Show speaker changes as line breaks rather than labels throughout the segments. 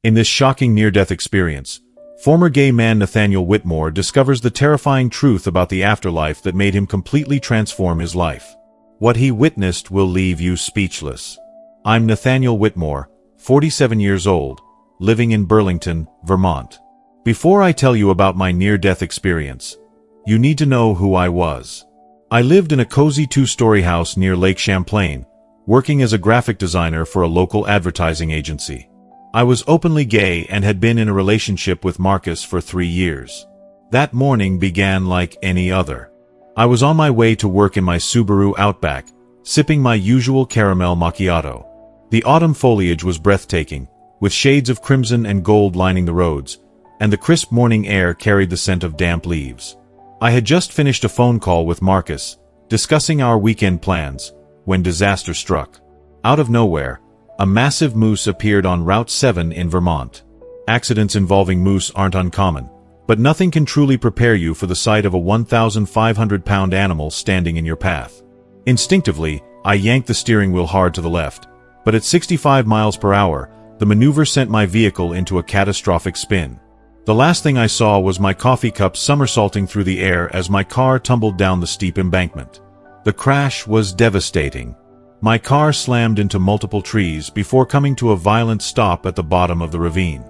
In this shocking near-death experience, former gay man Nathaniel Whitmore discovers the terrifying truth about the afterlife that made him completely transform his life. What he witnessed will leave you speechless. I'm Nathaniel Whitmore, 47 years old, living in Burlington, Vermont. Before I tell you about my near-death experience, you need to know who I was. I lived in a cozy two-story house near Lake Champlain, working as a graphic designer for a local advertising agency. I was openly gay and had been in a relationship with Marcus for 3 years. That morning began like any other. I was on my way to work in my Subaru Outback, sipping my usual caramel macchiato. The autumn foliage was breathtaking, with shades of crimson and gold lining the roads, and the crisp morning air carried the scent of damp leaves. I had just finished a phone call with Marcus, discussing our weekend plans, when disaster struck. Out of nowhere, a massive moose appeared on Route 7 in Vermont. Accidents involving moose aren't uncommon, but nothing can truly prepare you for the sight of a 1,500-pound animal standing in your path. Instinctively, I yanked the steering wheel hard to the left, but at 65 miles per hour, the maneuver sent my vehicle into a catastrophic spin. The last thing I saw was my coffee cup somersaulting through the air as my car tumbled down the steep embankment. The crash was devastating. My car slammed into multiple trees before coming to a violent stop at the bottom of the ravine.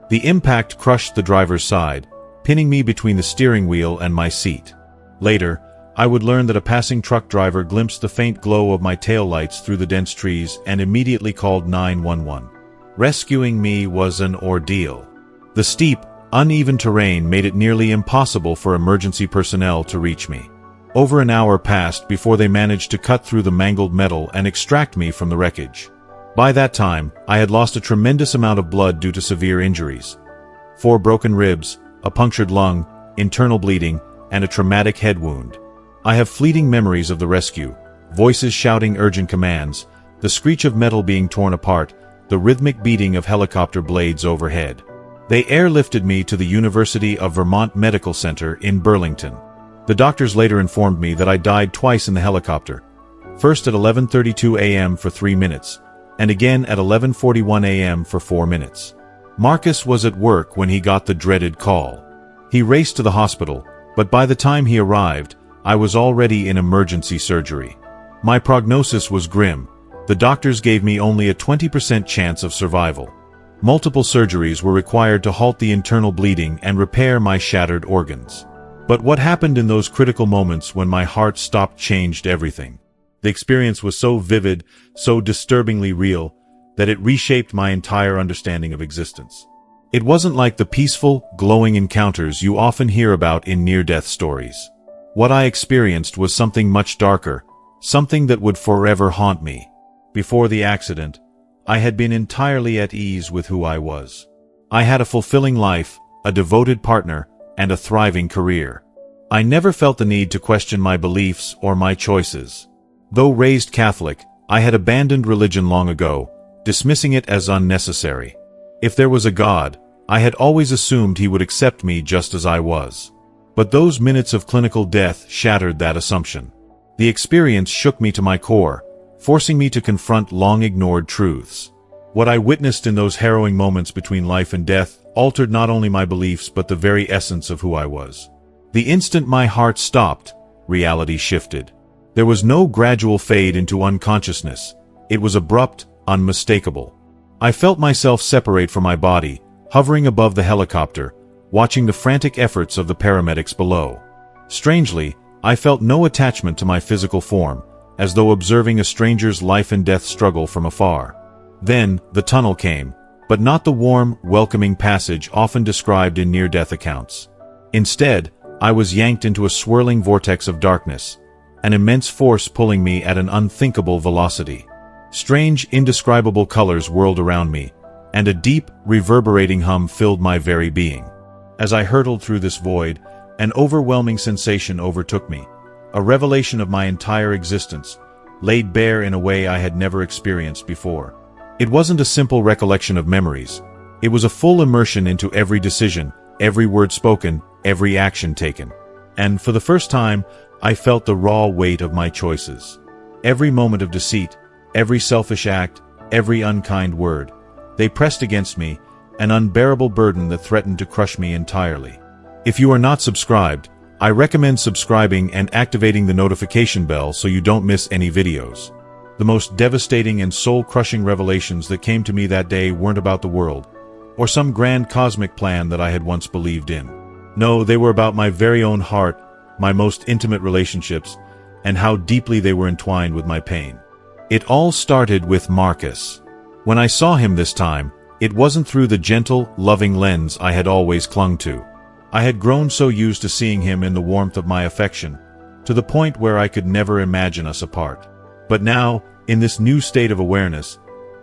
The impact crushed the driver's side, pinning me between the steering wheel and my seat. Later, I would learn that a passing truck driver glimpsed the faint glow of my taillights through the dense trees and immediately called 911. Rescuing me was an ordeal. The steep, uneven terrain made it nearly impossible for emergency personnel to reach me. Over an hour passed before they managed to cut through the mangled metal and extract me from the wreckage. By that time, I had lost a tremendous amount of blood due to severe injuries. 4 broken ribs, a punctured lung, internal bleeding, and a traumatic head wound. I have fleeting memories of the rescue, voices shouting urgent commands, the screech of metal being torn apart, the rhythmic beating of helicopter blades overhead. They airlifted me to the University of Vermont Medical Center in Burlington. The doctors later informed me that I died twice in the helicopter, first at 11:32 a.m. for 3 minutes, and again at 11:41 a.m. for 4 minutes. Marcus was at work when he got the dreaded call. He raced to the hospital, but by the time he arrived, I was already in emergency surgery. My prognosis was grim. The doctors gave me only a 20% chance of survival. Multiple surgeries were required to halt the internal bleeding and repair my shattered organs. But what happened in those critical moments when my heart stopped changed everything. The experience was so vivid, so disturbingly real, that it reshaped my entire understanding of existence. It wasn't like the peaceful, glowing encounters you often hear about in near-death stories. What I experienced was something much darker, something that would forever haunt me. Before the accident, I had been entirely at ease with who I was. I had a fulfilling life, a devoted partner, and a thriving career. I never felt the need to question my beliefs or my choices. Though raised Catholic, I had abandoned religion long ago, dismissing it as unnecessary. If there was a God, I had always assumed he would accept me just as I was. But those minutes of clinical death shattered that assumption. The experience shook me to my core, forcing me to confront long-ignored truths. What I witnessed in those harrowing moments between life and death altered not only my beliefs but the very essence of who I was. The instant my heart stopped, reality shifted. There was no gradual fade into unconsciousness. It was abrupt, unmistakable. I felt myself separate from my body, hovering above the helicopter, watching the frantic efforts of the paramedics below. Strangely, I felt no attachment to my physical form, as though observing a stranger's life and death struggle from afar. Then, the tunnel came, but not the warm, welcoming passage often described in near-death accounts. Instead, I was yanked into a swirling vortex of darkness, an immense force pulling me at an unthinkable velocity. Strange, indescribable colors whirled around me, and a deep, reverberating hum filled my very being. As I hurtled through this void, an overwhelming sensation overtook me, a revelation of my entire existence, laid bare in a way I had never experienced before. It wasn't a simple recollection of memories. It was a full immersion into every decision, every word spoken, every action taken. And for the first time, I felt the raw weight of my choices. Every moment of deceit, every selfish act, every unkind word. They pressed against me, an unbearable burden that threatened to crush me entirely. If you are not subscribed, I recommend subscribing and activating the notification bell so you don't miss any videos. The most devastating and soul-crushing revelations that came to me that day weren't about the world, or some grand cosmic plan that I had once believed in. No, they were about my very own heart, my most intimate relationships, and how deeply they were entwined with my pain. It all started with Marcus. When I saw him this time, it wasn't through the gentle, loving lens I had always clung to. I had grown so used to seeing him in the warmth of my affection, to the point where I could never imagine us apart. But now, in this new state of awareness,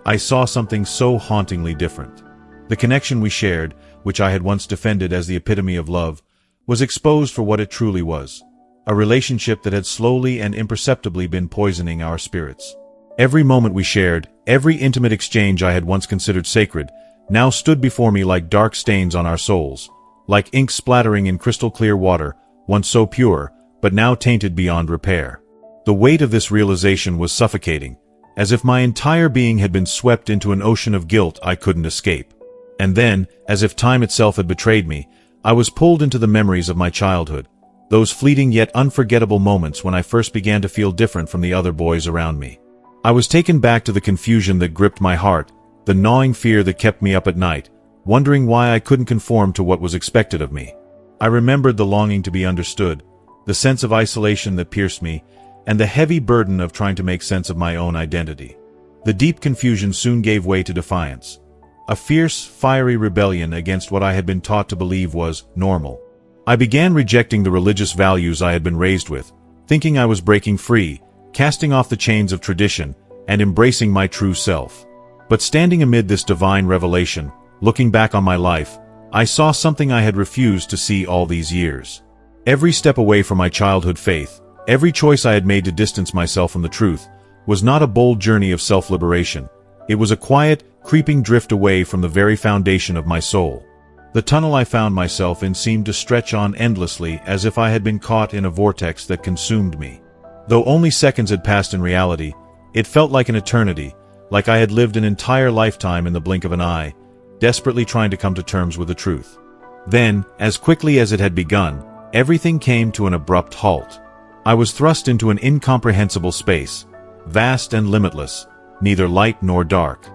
I saw something so hauntingly different. The connection we shared, which I had once defended as the epitome of love, was exposed for what it truly was, a relationship that had slowly and imperceptibly been poisoning our spirits. Every moment we shared, every intimate exchange I had once considered sacred, now stood before me like dark stains on our souls, like ink splattering in crystal-clear water, once so pure, but now tainted beyond repair. The weight of this realization was suffocating, as if my entire being had been swept into an ocean of guilt I couldn't escape. And then, as if time itself had betrayed me, I was pulled into the memories of my childhood, those fleeting yet unforgettable moments when I first began to feel different from the other boys around me. I was taken back to the confusion that gripped my heart, the gnawing fear that kept me up at night, wondering why I couldn't conform to what was expected of me. I remembered the longing to be understood, the sense of isolation that pierced me, and the heavy burden of trying to make sense of my own identity. The deep confusion soon gave way to defiance, a fierce, fiery rebellion against what I had been taught to believe was normal. I began rejecting the religious values I had been raised with, thinking I was breaking free, casting off the chains of tradition, and embracing my true self. But standing amid this divine revelation, looking back on my life, I saw something I had refused to see all these years. Every step away from my childhood faith, every choice I had made to distance myself from the truth, was not a bold journey of self-liberation. It was a quiet, creeping drift away from the very foundation of my soul. The tunnel I found myself in seemed to stretch on endlessly, as if I had been caught in a vortex that consumed me. Though only seconds had passed in reality, it felt like an eternity, like I had lived an entire lifetime in the blink of an eye, desperately trying to come to terms with the truth. Then, as quickly as it had begun, everything came to an abrupt halt. I was thrust into an incomprehensible space, vast and limitless, neither light nor dark.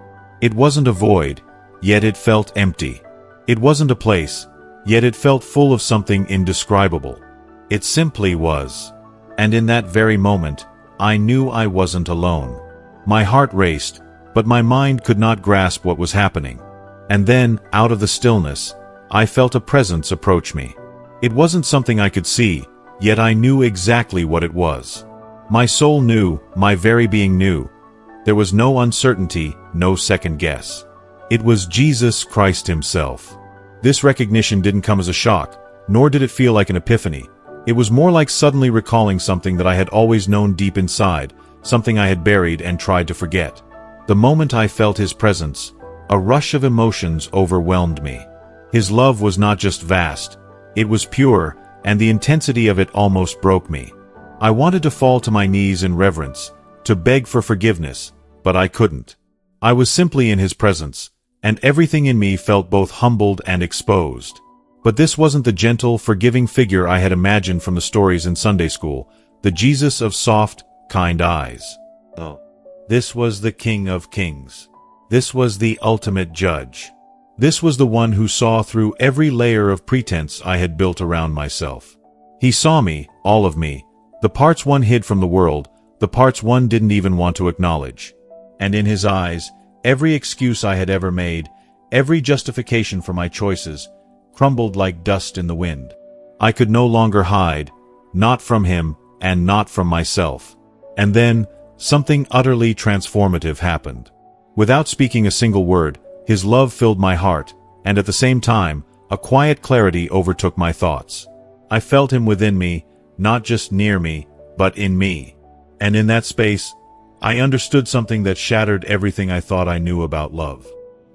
It wasn't a void, yet it felt empty. It wasn't a place, yet it felt full of something indescribable. It simply was. And in that very moment, I knew I wasn't alone. My heart raced, but my mind could not grasp what was happening. And then, out of the stillness, I felt a presence approach me. It wasn't something I could see, yet I knew exactly what it was. My soul knew, my very being knew. There was no uncertainty, no second guess. It was Jesus Christ himself. This recognition didn't come as a shock, nor did it feel like an epiphany. It was more like suddenly recalling something that I had always known deep inside, something I had buried and tried to forget. The moment I felt his presence, a rush of emotions overwhelmed me. His love was not just vast, it was pure, and the intensity of it almost broke me. I wanted to fall to my knees in reverence, to beg for forgiveness, but I couldn't. I was simply in his presence, and everything in me felt both humbled and exposed. But this wasn't the gentle, forgiving figure I had imagined from the stories in Sunday school, the Jesus of soft, kind eyes. No. This was the King of Kings. This was the ultimate judge. This was the one who saw through every layer of pretense I had built around myself. He saw me, all of me, the parts one hid from the world, the parts one didn't even want to acknowledge. And in his eyes, every excuse I had ever made, every justification for my choices, crumbled like dust in the wind. I could no longer hide, not from him, and not from myself. And then, something utterly transformative happened. Without speaking a single word, his love filled my heart, and at the same time, a quiet clarity overtook my thoughts. I felt him within me, not just near me, but in me. And in that space, I understood something that shattered everything I thought I knew about love.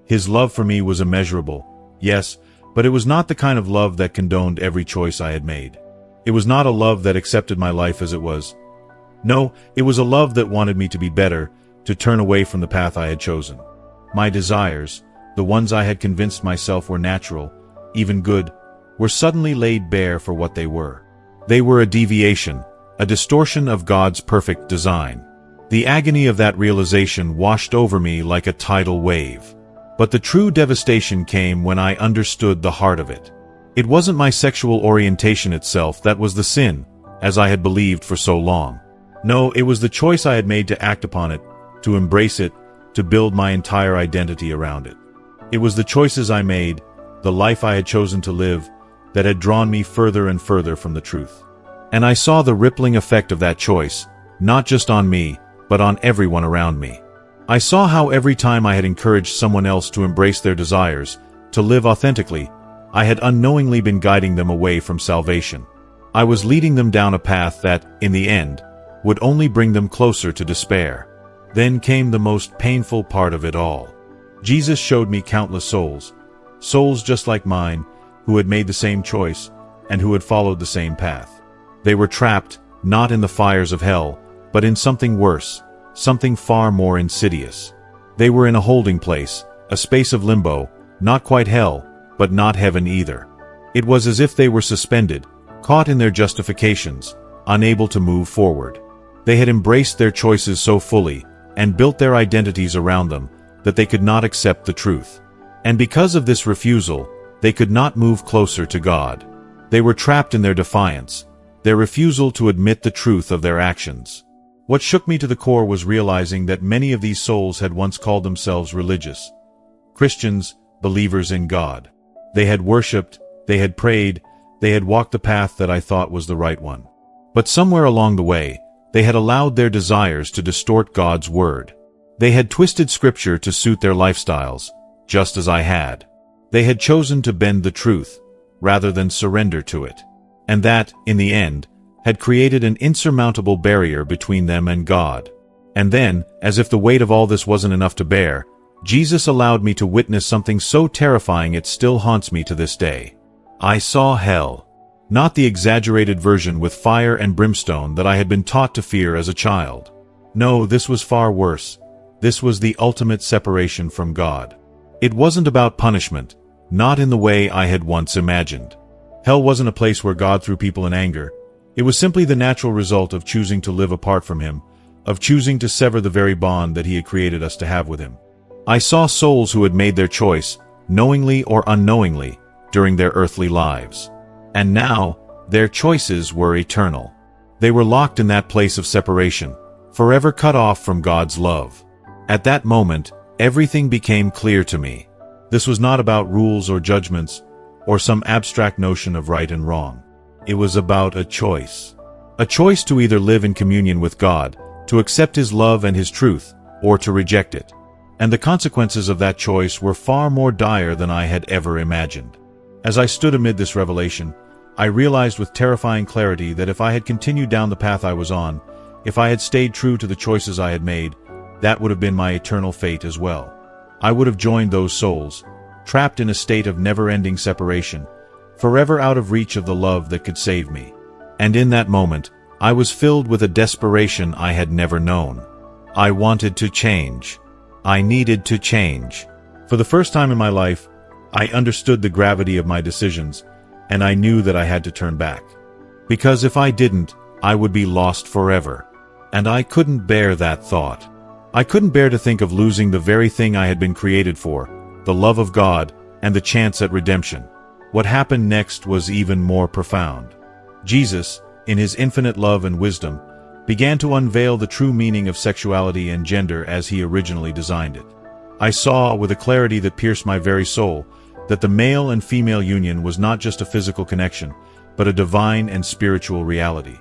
His love for me was immeasurable, yes, but it was not the kind of love that condoned every choice I had made. It was not a love that accepted my life as it was. No, it was a love that wanted me to be better, to turn away from the path I had chosen. My desires, the ones I had convinced myself were natural, even good, were suddenly laid bare for what they were. They were a deviation, a distortion of God's perfect design. The agony of that realization washed over me like a tidal wave. But the true devastation came when I understood the heart of it. It wasn't my sexual orientation itself that was the sin, as I had believed for so long. No, it was the choice I had made to act upon it, to embrace it, to build my entire identity around it. It was the choices I made, the life I had chosen to live, that had drawn me further and further from the truth. And I saw the rippling effect of that choice, not just on me, but on everyone around me. I saw how every time I had encouraged someone else to embrace their desires, to live authentically, I had unknowingly been guiding them away from salvation. I was leading them down a path that, in the end, would only bring them closer to despair. Then came the most painful part of it all. Jesus showed me countless souls just like mine, who had made the same choice, and who had followed the same path. They were trapped, not in the fires of hell, but in something worse, something far more insidious. They were in a holding place, a space of limbo, not quite hell, but not heaven either. It was as if they were suspended, caught in their justifications, unable to move forward. They had embraced their choices so fully, and built their identities around them, that they could not accept the truth. And because of this refusal, they could not move closer to God. They were trapped in their defiance, their refusal to admit the truth of their actions. What shook me to the core was realizing that many of these souls had once called themselves religious. Christians, believers in God. They had worshipped, they had prayed, they had walked the path that I thought was the right one. But somewhere along the way, they had allowed their desires to distort God's word. They had twisted scripture to suit their lifestyles, just as I had. They had chosen to bend the truth, rather than surrender to it. And that, in the end, had created an insurmountable barrier between them and God. And then, as if the weight of all this wasn't enough to bear, Jesus allowed me to witness something so terrifying it still haunts me to this day. I saw hell. Not the exaggerated version with fire and brimstone that I had been taught to fear as a child. No, this was far worse. This was the ultimate separation from God. It wasn't about punishment, not in the way I had once imagined. Hell wasn't a place where God threw people in anger. It was simply the natural result of choosing to live apart from Him, of choosing to sever the very bond that He had created us to have with Him. I saw souls who had made their choice, knowingly or unknowingly, during their earthly lives. And now, their choices were eternal. They were locked in that place of separation, forever cut off from God's love. At that moment, everything became clear to me. This was not about rules or judgments, or some abstract notion of right and wrong. It was about a choice. A choice to either live in communion with God, to accept His love and His truth, or to reject it. And the consequences of that choice were far more dire than I had ever imagined. As I stood amid this revelation, I realized with terrifying clarity that if I had continued down the path I was on, if I had stayed true to the choices I had made, that would have been my eternal fate as well. I would have joined those souls, trapped in a state of never-ending separation, forever out of reach of the love that could save me. And in that moment, I was filled with a desperation I had never known. I wanted to change. I needed to change. For the first time in my life, I understood the gravity of my decisions, and I knew that I had to turn back. Because if I didn't, I would be lost forever. And I couldn't bear that thought. I couldn't bear to think of losing the very thing I had been created for, the love of God and the chance at redemption. What happened next was even more profound. Jesus, in His infinite love and wisdom, began to unveil the true meaning of sexuality and gender as He originally designed it. I saw, with a clarity that pierced my very soul, that the male and female union was not just a physical connection, but a divine and spiritual reality.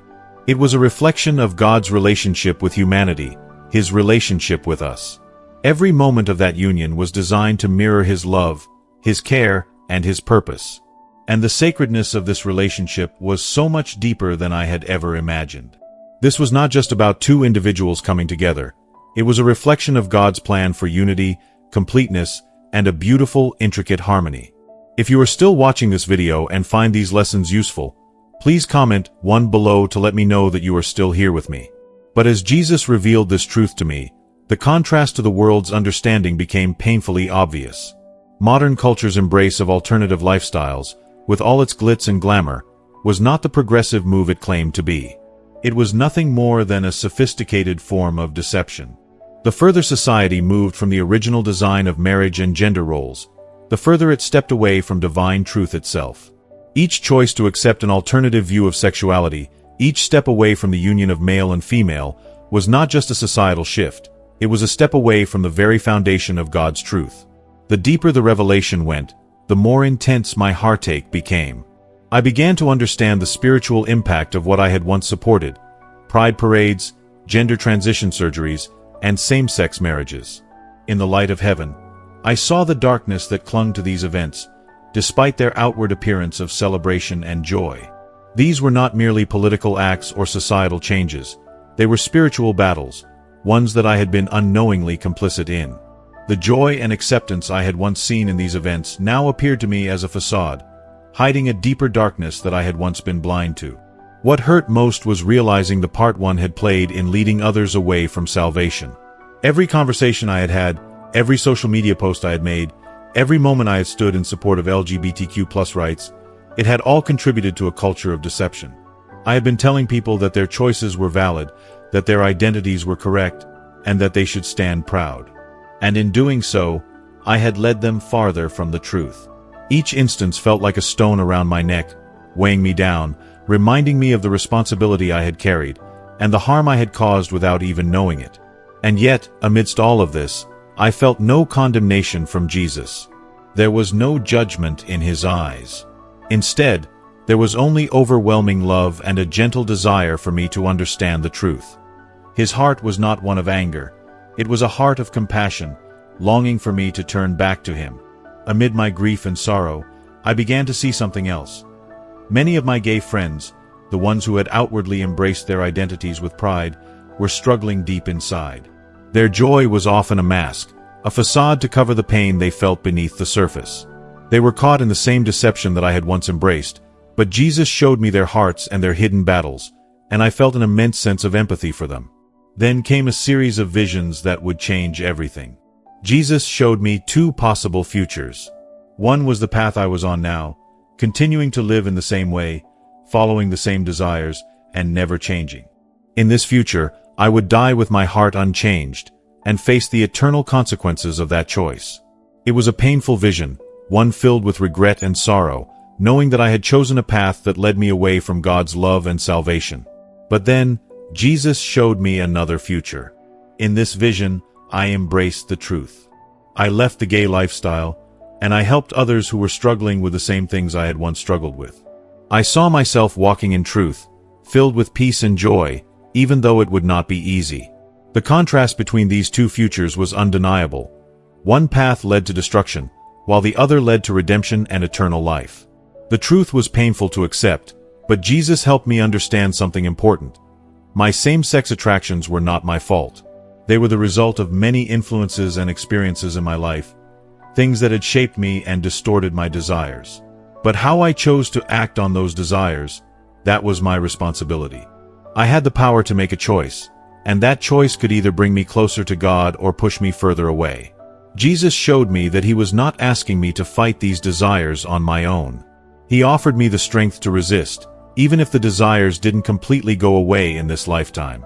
It was a reflection of God's relationship with humanity, His relationship with us. Every moment of that union was designed to mirror His love, His care, and His purpose. And the sacredness of this relationship was so much deeper than I had ever imagined. This was not just about two individuals coming together. It was a reflection of God's plan for unity, completeness, and a beautiful, intricate harmony. If you are still watching this video and find these lessons useful, please comment 1 below to let me know that you are still here with me. But as Jesus revealed this truth to me, the contrast to the world's understanding became painfully obvious. Modern culture's embrace of alternative lifestyles, with all its glitz and glamour, was not the progressive move it claimed to be. It was nothing more than a sophisticated form of deception. The further society moved from the original design of marriage and gender roles, the further it stepped away from divine truth itself. Each choice to accept an alternative view of sexuality, each step away from the union of male and female, was not just a societal shift, it was a step away from the very foundation of God's truth. The deeper the revelation went, the more intense my heartache became. I began to understand the spiritual impact of what I had once supported: pride parades, gender transition surgeries, and same-sex marriages. In the light of heaven, I saw the darkness that clung to these events, despite their outward appearance of celebration and joy. These were not merely political acts or societal changes. They were spiritual battles, ones that I had been unknowingly complicit in. The joy and acceptance I had once seen in these events now appeared to me as a facade, hiding a deeper darkness that I had once been blind to. What hurt most was realizing the part one had played in leading others away from salvation. Every conversation I had had, every social media post I had made, every moment I had stood in support of LGBTQ+ rights, it had all contributed to a culture of deception. I had been telling people that their choices were valid, that their identities were correct, and that they should stand proud. And in doing so, I had led them farther from the truth. Each instance felt like a stone around my neck, weighing me down, reminding me of the responsibility I had carried, and the harm I had caused without even knowing it. And yet, amidst all of this, I felt no condemnation from Jesus. There was no judgment in his eyes. Instead, there was only overwhelming love and a gentle desire for me to understand the truth. His heart was not one of anger. It was a heart of compassion, longing for me to turn back to him. Amid my grief and sorrow, I began to see something else. Many of my gay friends, the ones who had outwardly embraced their identities with pride, were struggling deep inside. Their joy was often a mask, a facade to cover the pain they felt beneath the surface. They were caught in the same deception that I had once embraced, but Jesus showed me their hearts and their hidden battles, and I felt an immense sense of empathy for them. Then came a series of visions that would change everything. Jesus showed me two possible futures. One was the path I was on now, continuing to live in the same way, following the same desires, and never changing. In this future, I would die with my heart unchanged, and face the eternal consequences of that choice. It was a painful vision, one filled with regret and sorrow, knowing that I had chosen a path that led me away from God's love and salvation. But then, Jesus showed me another future. In this vision, I embraced the truth. I left the gay lifestyle, and I helped others who were struggling with the same things I had once struggled with. I saw myself walking in truth, filled with peace and joy, even though it would not be easy. The contrast between these two futures was undeniable. One path led to destruction, while the other led to redemption and eternal life. The truth was painful to accept, but Jesus helped me understand something important. My same-sex attractions were not my fault. They were the result of many influences and experiences in my life, things that had shaped me and distorted my desires. But how I chose to act on those desires, that was my responsibility. I had the power to make a choice, and that choice could either bring me closer to God or push me further away. Jesus showed me that he was not asking me to fight these desires on my own. He offered me the strength to resist, even if the desires didn't completely go away in this lifetime.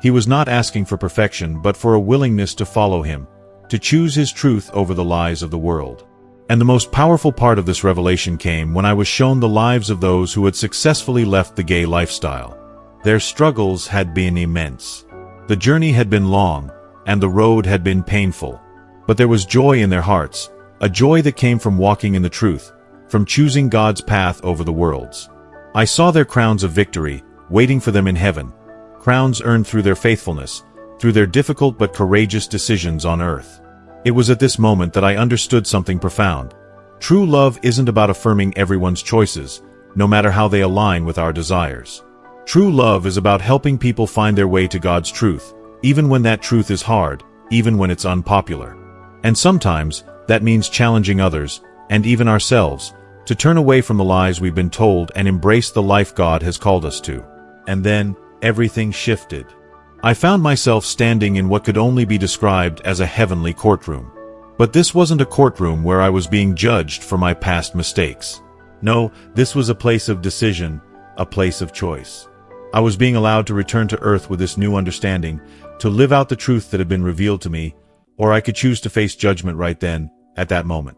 He was not asking for perfection, but for a willingness to follow him, to choose his truth over the lies of the world. And the most powerful part of this revelation came when I was shown the lives of those who had successfully left the gay lifestyle. Their struggles had been immense. The journey had been long, and the road had been painful. But there was joy in their hearts, a joy that came from walking in the truth, from choosing God's path over the world's. I saw their crowns of victory, waiting for them in heaven, crowns earned through their faithfulness, through their difficult but courageous decisions on earth. It was at this moment that I understood something profound. True love isn't about affirming everyone's choices, no matter how they align with our desires. True love is about helping people find their way to God's truth, even when that truth is hard, even when it's unpopular. And sometimes, that means challenging others, and even ourselves, to turn away from the lies we've been told and embrace the life God has called us to. And then, everything shifted. I found myself standing in what could only be described as a heavenly courtroom. But this wasn't a courtroom where I was being judged for my past mistakes. No, this was a place of decision, a place of choice. I was being allowed to return to earth with this new understanding, to live out the truth that had been revealed to me, or I could choose to face judgment right then, at that moment.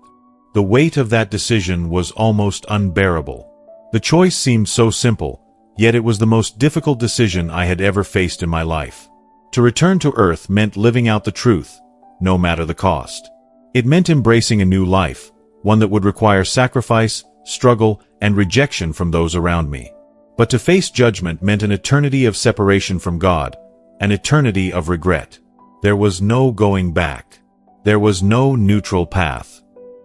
The weight of that decision was almost unbearable. The choice seemed so simple, yet it was the most difficult decision I had ever faced in my life. To return to earth meant living out the truth, no matter the cost. It meant embracing a new life, one that would require sacrifice, struggle, and rejection from those around me. But to face judgment meant an eternity of separation from God, an eternity of regret. There was no going back. There was no neutral path.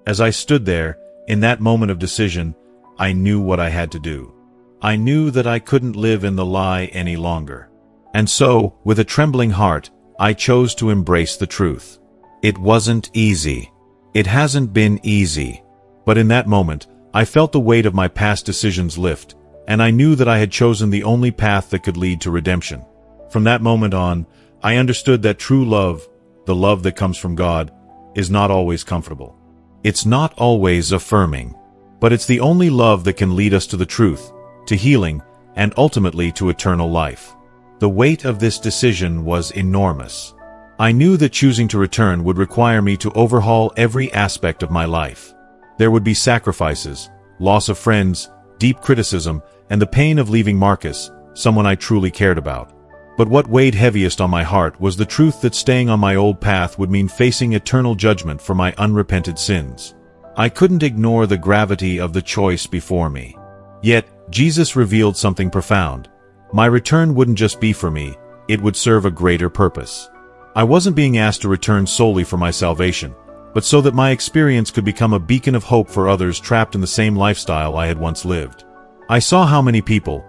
As I stood there, in that moment of decision, I knew what I had to do. I knew that I couldn't live in the lie any longer. And so, with a trembling heart, I chose to embrace the truth. It wasn't easy. It hasn't been easy. But in that moment, I felt the weight of my past decisions lift, and I knew that I had chosen the only path that could lead to redemption. From that moment on, I understood that true love, the love that comes from God, is not always comfortable. It's not always affirming. But it's the only love that can lead us to the truth, to healing, and ultimately to eternal life. The weight of this decision was enormous. I knew that choosing to return would require me to overhaul every aspect of my life. There would be sacrifices, loss of friends, deep criticism, and the pain of leaving Marcus, someone I truly cared about. But what weighed heaviest on my heart was the truth that staying on my old path would mean facing eternal judgment for my unrepented sins. I couldn't ignore the gravity of the choice before me. Yet, Jesus revealed something profound. My return wouldn't just be for me, it would serve a greater purpose. I wasn't being asked to return solely for my salvation, but so that my experience could become a beacon of hope for others trapped in the same lifestyle I had once lived. I saw how many people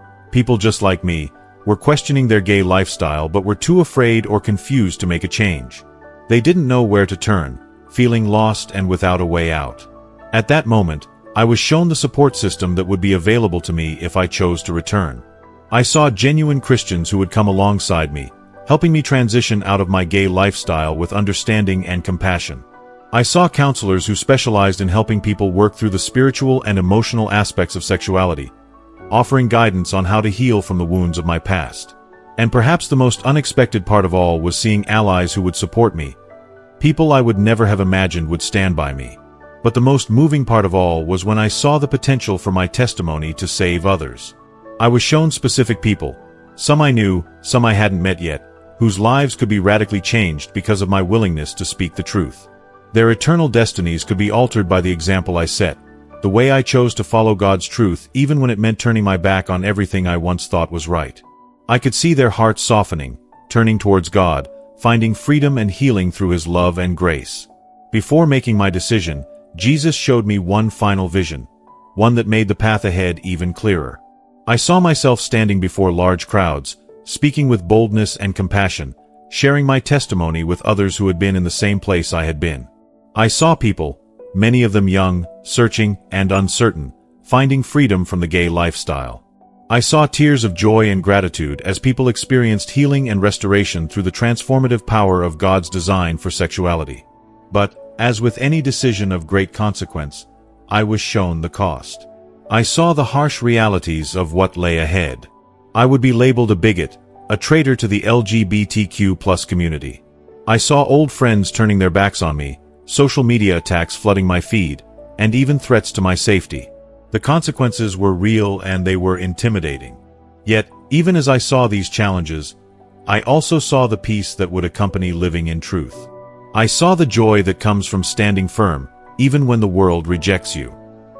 just like me, were questioning their gay lifestyle but were too afraid or confused to make a change. They didn't know where to turn, feeling lost and without a way out. At that moment, I was shown the support system that would be available to me if I chose to return. I saw genuine Christians who would come alongside me, helping me transition out of my gay lifestyle with understanding and compassion. I saw counselors who specialized in helping people work through the spiritual and emotional aspects of sexuality, offering guidance on how to heal from the wounds of my past. And perhaps the most unexpected part of all was seeing allies who would support me, people I would never have imagined would stand by me. But the most moving part of all was when I saw the potential for my testimony to save others. I was shown specific people, some I knew, some I hadn't met yet, whose lives could be radically changed because of my willingness to speak the truth. Their eternal destinies could be altered by the example I set, the way I chose to follow God's truth even when it meant turning my back on everything I once thought was right. I could see their hearts softening, turning towards God, finding freedom and healing through His love and grace. Before making my decision, Jesus showed me one final vision, one that made the path ahead even clearer. I saw myself standing before large crowds, speaking with boldness and compassion, sharing my testimony with others who had been in the same place I had been. I saw people, many of them young, searching, and uncertain, finding freedom from the gay lifestyle. I saw tears of joy and gratitude as people experienced healing and restoration through the transformative power of God's design for sexuality. But, as with any decision of great consequence, I was shown the cost. I saw the harsh realities of what lay ahead. I would be labeled a bigot, a traitor to the LGBTQ+ community. I saw old friends turning their backs on me, social media attacks flooding my feed, and even threats to my safety. The consequences were real and they were intimidating. Yet, even as I saw these challenges, I also saw the peace that would accompany living in truth. I saw the joy that comes from standing firm, even when the world rejects you.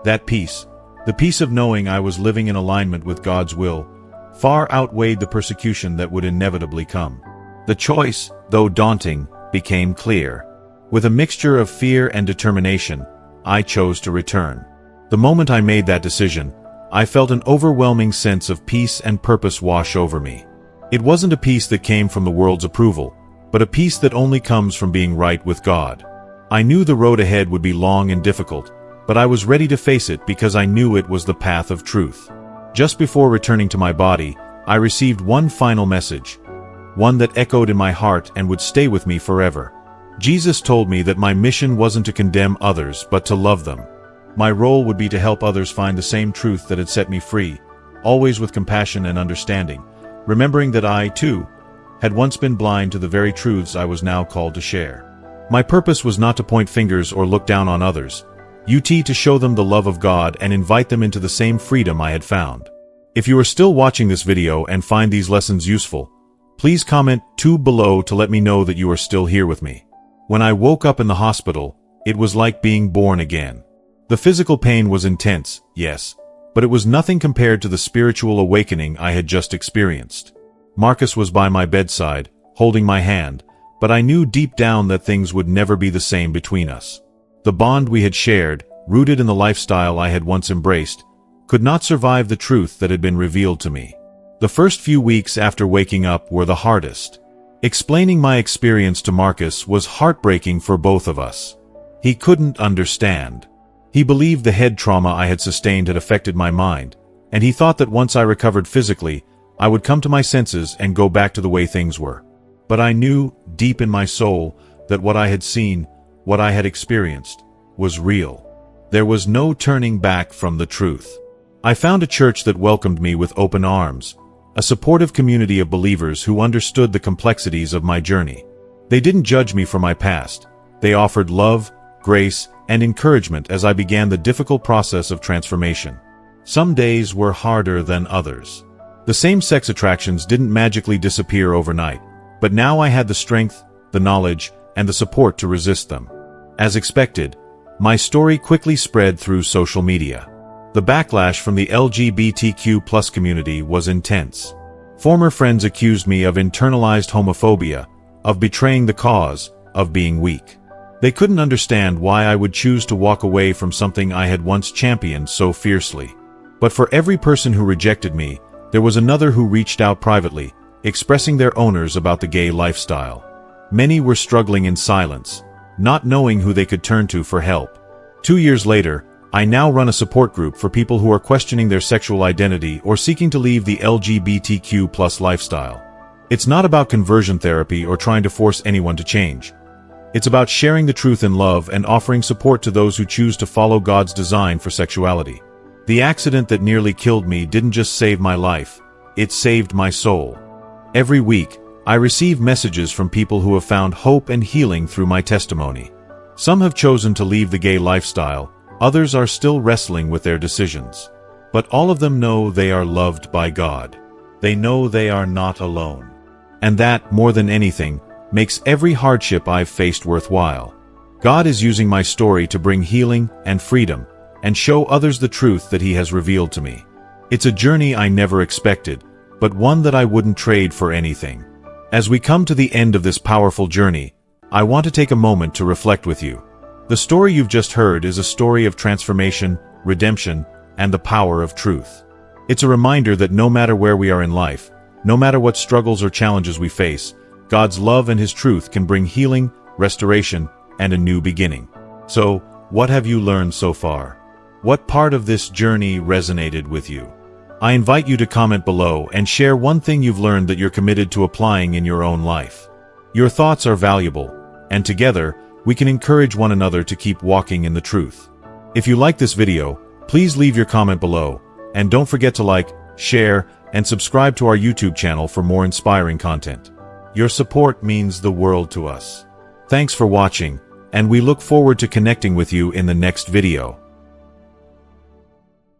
That peace, the peace of knowing I was living in alignment with God's will, far outweighed the persecution that would inevitably come. The choice, though daunting, became clear. With a mixture of fear and determination, I chose to return. The moment I made that decision, I felt an overwhelming sense of peace and purpose wash over me. It wasn't a peace that came from the world's approval, but a peace that only comes from being right with God. I knew the road ahead would be long and difficult, but I was ready to face it because I knew it was the path of truth. Just before returning to my body, I received one final message, one that echoed in my heart and would stay with me forever. Jesus told me that my mission wasn't to condemn others, but to love them. My role would be to help others find the same truth that had set me free, always with compassion and understanding, remembering that I, too, had once been blind to the very truths I was now called to share. My purpose was not to point fingers or look down on others, to show them the love of God and invite them into the same freedom I had found. If you are still watching this video and find these lessons useful, please comment 2 below to let me know that you are still here with me. When I woke up in the hospital, it was like being born again. The physical pain was intense, yes, but it was nothing compared to the spiritual awakening I had just experienced. Marcus was by my bedside, holding my hand, but I knew deep down that things would never be the same between us. The bond we had shared, rooted in the lifestyle I had once embraced, could not survive the truth that had been revealed to me. The first few weeks after waking up were the hardest. Explaining my experience to Marcus was heartbreaking for both of us. He couldn't understand. He believed the head trauma I had sustained had affected my mind, and he thought that once I recovered physically, I would come to my senses and go back to the way things were. But I knew, deep in my soul, that what I had seen, what I had experienced, was real. There was no turning back from the truth. I found a church that welcomed me with open arms, a supportive community of believers who understood the complexities of my journey. They didn't judge me for my past. They offered love, grace, and encouragement as I began the difficult process of transformation. Some days were harder than others. The same-sex attractions didn't magically disappear overnight, but now I had the strength, the knowledge, and the support to resist them. As expected, my story quickly spread through social media. The backlash from the LGBTQ+ community was intense. Former friends accused me of internalized homophobia, of betraying the cause, of being weak. They couldn't understand why I would choose to walk away from something I had once championed so fiercely. But for every person who rejected me, there was another who reached out privately, expressing their owners about the gay lifestyle. Many were struggling in silence, not knowing who they could turn to for help. 2 years later, I now run a support group for people who are questioning their sexual identity or seeking to leave the LGBTQ+ lifestyle. It's not about conversion therapy or trying to force anyone to change. It's about sharing the truth in love and offering support to those who choose to follow God's design for sexuality. The accident that nearly killed me didn't just save my life, it saved my soul. Every week, I receive messages from people who have found hope and healing through my testimony. Some have chosen to leave the gay lifestyle, others are still wrestling with their decisions. But all of them know they are loved by God. They know they are not alone. And that, more than anything, makes every hardship I've faced worthwhile. God is using my story to bring healing and freedom, and show others the truth that He has revealed to me. It's a journey I never expected, but one that I wouldn't trade for anything. As we come to the end of this powerful journey, I want to take a moment to reflect with you. The story you've just heard is a story of transformation, redemption, and the power of truth. It's a reminder that no matter where we are in life, no matter what struggles or challenges we face, God's love and His truth can bring healing, restoration, and a new beginning. So, what have you learned so far? What part of this journey resonated with you? I invite you to comment below and share one thing you've learned that you're committed to applying in your own life. Your thoughts are valuable, and together, we can encourage one another to keep walking in the truth. If you like this video, please leave your comment below, and don't forget to like, share, and subscribe to our YouTube channel for more inspiring content. Your support means the world to us. Thanks for watching, and we look forward to connecting with you in the next video.